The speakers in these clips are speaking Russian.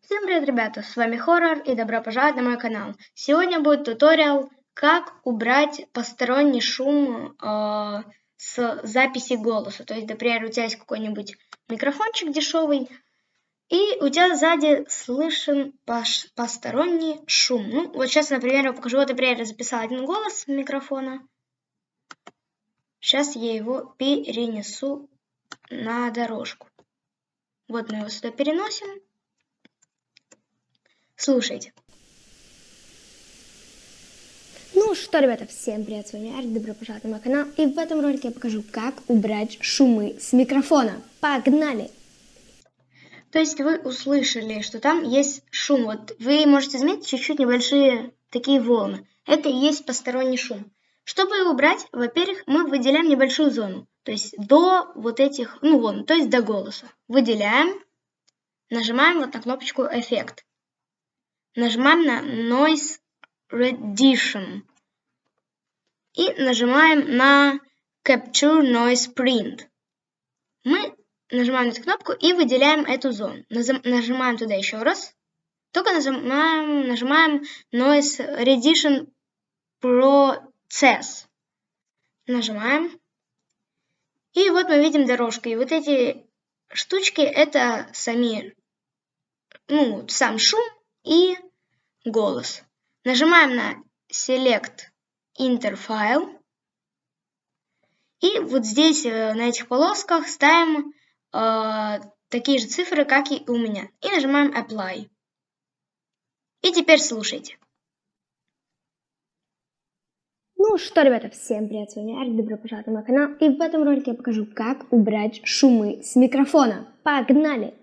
Всем привет, ребята, с вами Хоррор и добро пожаловать на мой канал. Сегодня будет туториал, как убрать посторонний шум с записи голоса. То есть, например, у тебя есть какой-нибудь микрофончик дешевый, и у тебя сзади слышен посторонний шум. Ну, вот сейчас, например, я покажу. Вот, например, я записала один голос с микрофона. Сейчас я его перенесу на дорожку. Вот мы его сюда переносим. Слушайте. Ну что, ребята, всем привет, с вами Арик, добро пожаловать на мой канал. И в этом ролике я покажу, как убрать шумы с микрофона. Погнали! То есть вы услышали, что там есть шум. Вот вы можете заметить чуть-чуть небольшие такие волны. Это и есть посторонний шум. Чтобы его убрать, во-первых, мы выделяем небольшую зону. То есть до вот этих, волн, то есть до голоса. Выделяем, нажимаем вот на кнопочку «Эффект». Нажимаем на Noise Reduction. И нажимаем на Capture Noise Print. Мы нажимаем на эту кнопку и выделяем эту зону. Нажимаем туда еще раз. Только нажимаем Noise Reduction Process. Нажимаем. И вот мы видим дорожку. И вот эти штучки это сам шум и голос. Нажимаем на Select Interfile. И вот здесь на этих полосках ставим такие же цифры, как и у меня. И нажимаем Apply. И теперь слушайте. Ну что, ребята, всем привет, с вами Арик, добро пожаловать на мой канал. И в этом ролике я покажу, как убрать шумы с микрофона. Погнали!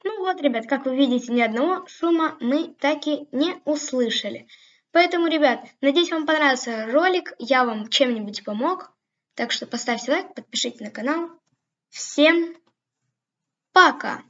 Ну вот, ребят, как вы видите, ни одного шума мы так и не услышали. Поэтому, ребят, надеюсь, вам понравился ролик, я вам чем-нибудь помог. Так что поставьте лайк, подпишитесь на канал. Всем пока!